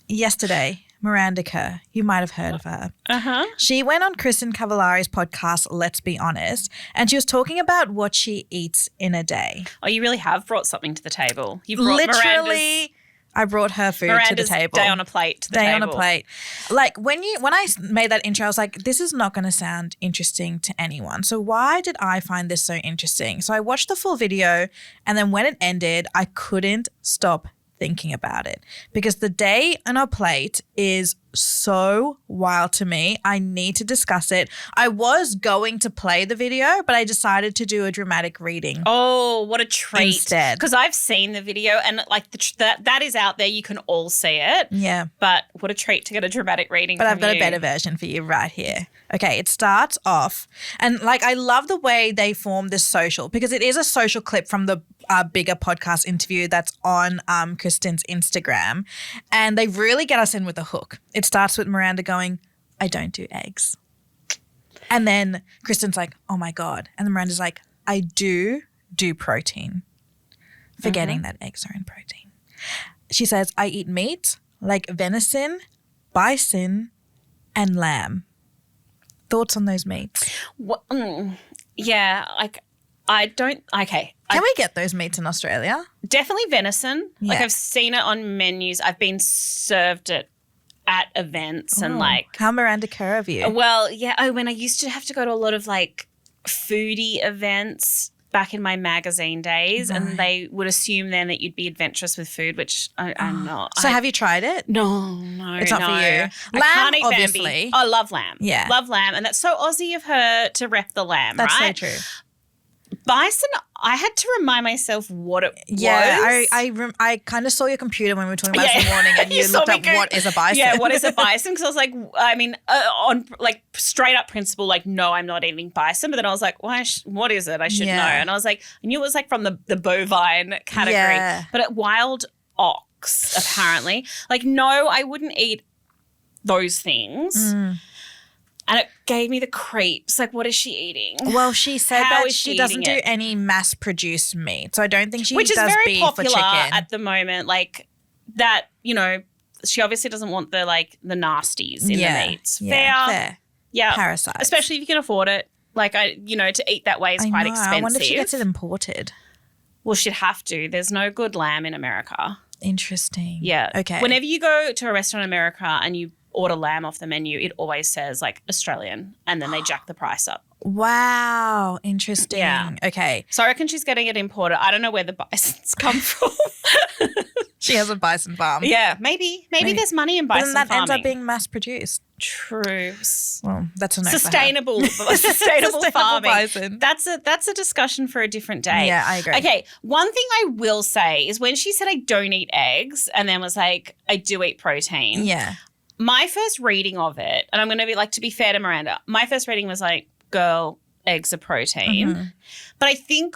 yesterday, Miranda Kerr, you might have heard of her. Uh-huh. She went on Kristen Cavallari's podcast, Let's Be Honest, and she was talking about what she eats in a day. Oh, you really have brought something to the table. You brought Literally, I brought her food to the table. Day on a plate to the table. Day on a plate. Like when I made that intro, I was like, this is not going to sound interesting to anyone. So why did I find this so interesting? So I watched the full video, and then when it ended, I couldn't stop thinking about it because the day on our plate is so wild to me. I need to discuss it. I was going to play the video, but I decided to do a dramatic reading. Oh, what a treat. Instead. Because I've seen the video and like that is out there. You can all see it. Yeah. But what a treat to get a dramatic reading But from I've got you. a better version for you right here. Okay, it starts off and like I love the way they form this social because it is a social clip from the bigger podcast interview that's on Kristen's Instagram, and they really get us in with a hook. It starts with Miranda going, I don't do eggs. And then Kristen's like, oh my God. And then Miranda's like, I do protein. Forgetting that eggs are in protein. She says, I eat meat like venison, bison, and lamb. Thoughts on those meats? What, yeah, like I don't – okay. Can we get those meats in Australia? Definitely venison. Yeah. Like I've seen it on menus. I've been served it at events and like – How Miranda Kerr of you? Well, yeah. Oh, when I used to have to go to a lot of like foodie events back in my magazine days, and they would assume then that you'd be adventurous with food, which I'm not. So have you tried it? No, It's not for you. I Lamb, can't eat obviously. Bambi. I love lamb. Yeah. Love lamb. And that's so Aussie of her to rep the lamb, That's right? so true. Bison, I had to remind myself what it was. Yeah, I kind of saw your computer when we were talking about it this morning, and you saw looked me up go, what is a bison. Yeah, what is a bison? Because I was like, I mean, on like straight up principle, like, no, I'm not eating bison. But then I was like, what is it? I should know. And I was like, I knew it was like from the bovine category, but at wild ox apparently. Like, no, I wouldn't eat those things. And it gave me the creeps. Like, what is she eating? Well, she said How that is she she doesn't eating do it? any mass-produced meat. So I don't think she Which is does very beef popular or chicken. at the moment. Like that, you know, she obviously doesn't want the the nasties in the meats. Fair. Yeah. Parasites. Especially if you can afford it. Like, to eat that way is quite expensive. I wonder if she gets it imported. Well, she'd have to. There's no good lamb in America. Interesting. Yeah. Okay. Whenever you go to a restaurant in America and you order lamb off the menu, it always says like Australian, and then they jack the price up. Wow. Interesting. Yeah. Okay. So I reckon she's getting it imported. I don't know where the bisons come from. She has a bison farm. Yeah, maybe there's money in bison But then that farming. ends up being mass-produced. True. Well, that's a no Sustainable farming. Bison. That's a discussion for a different day. Yeah, I agree. Okay, one thing I will say is when she said I don't eat eggs and then was like, I do eat protein. Yeah. My first reading of it, and I'm going to be like, to be fair to Miranda, my first reading was like, girl, eggs are protein. But I think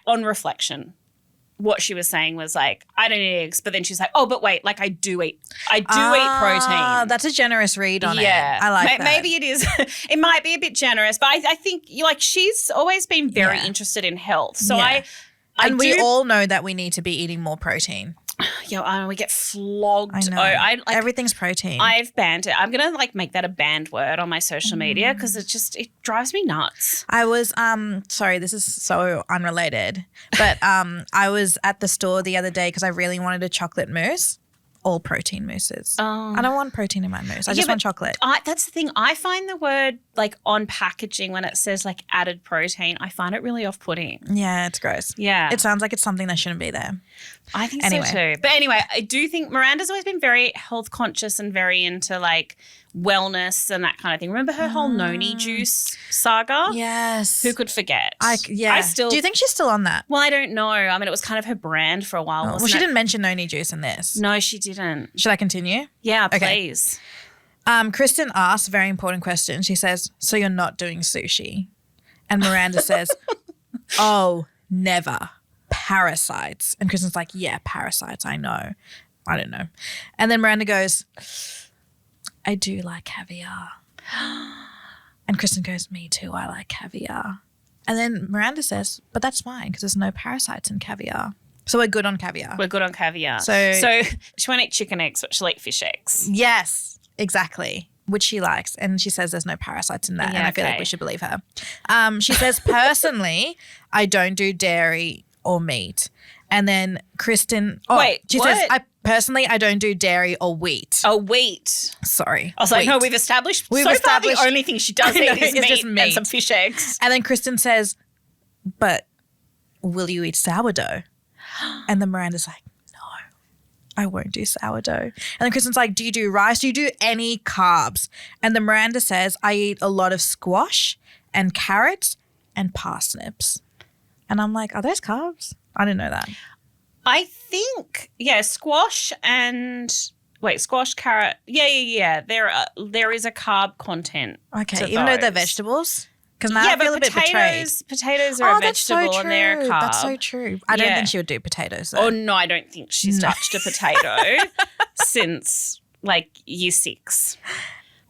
on reflection, what she was saying was like, I don't eat eggs, but then she's like, oh, but wait, like I do eat protein. That's a generous read on it. Yeah. I like that. Maybe it is. It might be a bit generous, but I think she's always been very interested in health. So we all know that we need to be eating more protein. Yeah, we get flogged. I know. Everything's protein. I've banned it. I'm going to make that a banned word on my social media because it drives me nuts. I was sorry, this is so unrelated, but I was at the store the other day because I really wanted a chocolate mousse. All protein mousses. I don't want protein in my mousse. I just want chocolate. That's the thing. I find the word like on packaging when it says like added protein, I find it really off-putting. Yeah, it's gross. Yeah. It sounds like it's something that shouldn't be there. I think so too. But anyway, I do think Miranda's always been very health conscious and very into like wellness and that kind of thing. Remember her whole noni juice saga? Yes. Who could forget? I still. Do you think she's still on that? Well, I don't know. I mean, it was kind of her brand for a while. Well, she didn't mention noni juice in this. No, she didn't. Should I continue? Yeah, please. Kristen asks a very important question. She says, so you're not doing sushi? And Miranda says, oh, never. Parasites. And Kristen's like, yeah, parasites, I know. I don't know. And then Miranda goes, I do like caviar. And Kristen goes, me too, I like caviar. And then Miranda says, but that's fine because there's no parasites in caviar. So we're good on caviar. We're good on caviar. So she won't eat chicken eggs, but she'll eat fish eggs. Yes, exactly. Which she likes. And she says there's no parasites in that. Yeah, and I feel like we should believe her. She says, personally, I don't do dairy or meat. And then Kristen. She says, I don't do dairy or wheat. Oh, wheat. Sorry. I was like, no, we've established. Far the only thing she does eat is just meat and some fish eggs. And then Kristen says, but will you eat sourdough? And then Miranda's like, I won't do sourdough. And then Kristen's like, do you do rice? Do you do any carbs? And then Miranda says, I eat a lot of squash and carrots and parsnips. And I'm like, are those carbs? I didn't know that. I think, squash and squash, carrot. Yeah. There is a carb content. Okay, even though they're vegetables? Because now I feel a bit betrayed. Potatoes are a vegetable and they're a carb. That's so true. I don't think she would do potatoes, though. Oh, no, I don't think she's touched a potato since, year 6.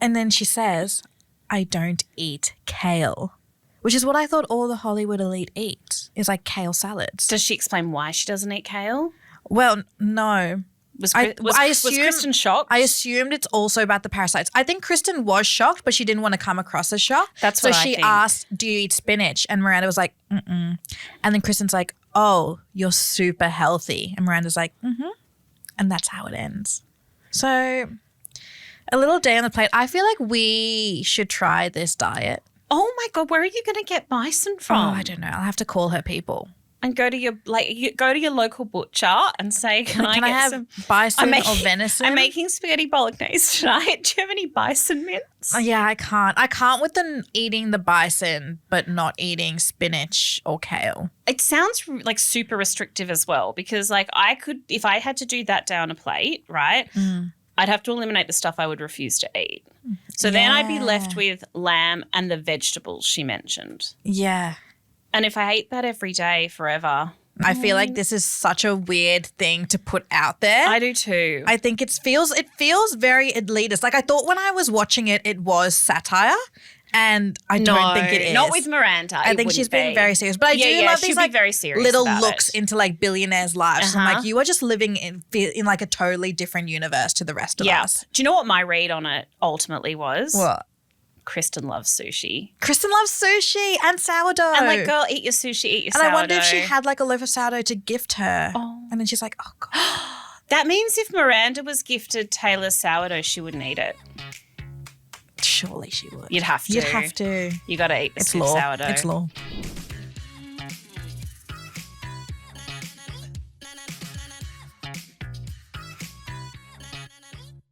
And then she says, I don't eat kale, which is what I thought all the Hollywood elite eat, is kale salads. Does she explain why she doesn't eat kale? Well, no. Was Kristen shocked? I assumed it's also about the parasites. I think Kristen was shocked, but she didn't want to come across as shocked. That's what I think. So she asked, do you eat spinach? And Miranda was like, mm-mm. And then Kristen's like, oh, you're super healthy. And Miranda's like, mm-hmm. And that's how it ends. So a little day on the plate. I feel like we should try this diet. Oh, my God. Where are you going to get bison from? Oh, I don't know. I'll have to call her people. And go to your local butcher and say, can I get some bison or venison? I'm making spaghetti bolognese tonight. Do you have any bison mince? Yeah, I can't. I can't with eating the bison but not eating spinach or kale. It sounds super restrictive as well because I could, if I had to do that down a plate, right, I'd have to eliminate the stuff I would refuse to eat. So then I'd be left with lamb and the vegetables she mentioned. Yeah. And if I ate that every day forever. I feel like this is such a weird thing to put out there. I do too. I think it feels very elitist. I thought when I was watching it, it was satire. And I don't think it is. Not with Miranda. I think she's being very serious. But I do love these very serious little looks into billionaires' lives. I'm like, you are just living in a totally different universe to the rest of us. Do you know what my read on it ultimately was? What? Kristen loves sushi. Kristen loves sushi and sourdough. And girl, eat your sushi, eat your sourdough. And I wonder if she had a loaf of sourdough to gift her. Oh. And then she's like, oh, God. That means if Miranda was gifted Taylor's sourdough, she wouldn't eat it. Surely she would. You'd have to. You'd have to. You got to eat the sourdough. It's law.